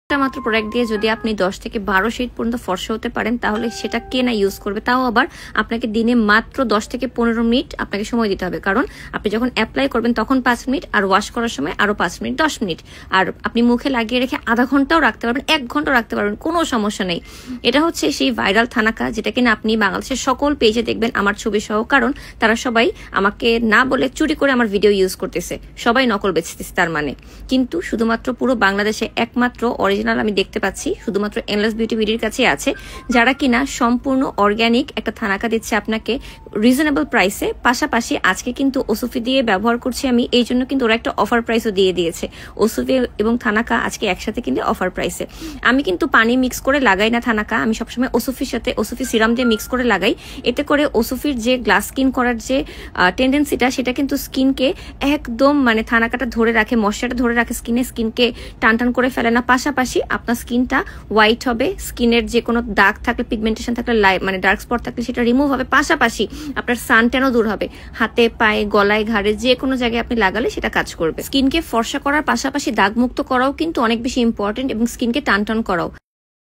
একটা মাত্র প্রোডাক্ট দিয়ে যদি আপনি 10 থেকে 12 শেড পর্যন্ত ফর্সা হতে পারেন তাহলে সেটা কে না ইউজ করবে। তাও আবার আপনাকে দিনে মাত্র 10 থেকে 15 মিনিট আপনাকে সময় দিতে হবে, কারণ আপনি যখন অ্যাপ্লাই করবেন তখন 5 মিনিট, আর ওয়াশ করার সময় আরো 5 মিনিট, 10 মিনিট। আর আপনি মুখে লাগিয়ে রেখে আধা ঘন্টাও রাখতে পারবেন, 1 ঘন্টাও রাখতে পারবেন, কোনো সমস্যা নেই। এটা হচ্ছে সেই ভাইরাল থানাকা, যেটা কিনা আপনি বাংলাদেশের সকল পেজে দেখবেন আমার ছবি সহ, কারণ তারা সবাই আমাকে না বলে চুরি করে আমার ভিডিও ইউজ করতেছে, সবাই নকল বেচতেছে তার মানে। কিন্তু শুধুমাত্র পুরো বাংলাদেশে একমাত্র অরিজিনাল আমি দেখতে পাচ্ছি শুধুমাত্র এন্ডলেস বিউটি বিডির কাছে আছে, যারা কিনা সম্পূর্ণ অর্গানিক একটা থানাকা দিচ্ছে আপনাকে রিজনেবল প্রাইসে। পাশাপাশি আজকে কিন্তু ওসুফি দিয়ে ব্যবহার করছি আমি, এই জন্য কিন্তু ওরা একটা অফার প্রাইসও দিয়ে দিয়েছে। ওসুফি এবং থানাকা আজকে একসাথে কিন্তু অফার প্রাইসে। আমি কিন্তু পানি মিক্স করে লাগাই না থানাকা, আমি সবসময় ওসুফির সাথে ওসুফি সিরাম দিয়ে মিক্স করে লাগাই। এতে করে ওসুফির যে গ্লাস স্কিন করার যে টেন্ডেন্সিটা, সেটা কিন্তু স্কিনকে একদম মানে থানাকাটা ধরে রাখে, ময়শ্চারটা ধরে রাখে স্কিনকে টান টান করে ফেলে না। পাশাপাশি আপনার স্কিনটা হোয়াইট হবে, স্কিনের যে কোনো দাগ থাকলে, পিগমেন্টেশন থাকলে, মানে ডার্ক স্পট থাকলে সেটা রিমুভ হবে। পাশাপাশি আপনার সানট্যানও দূর হবে, হাতে পায়ে গলায় ঘাড়ে যে কোনো জায়গায় আপনি লাগালে সেটা কাজ করবে। স্কিনকে ফর্সা করার পাশাপাশি দাগ মুক্ত করাও কিন্তু অনেক বেশি ইম্পর্টেন্ট, এবং স্কিনকে টান টান করাও।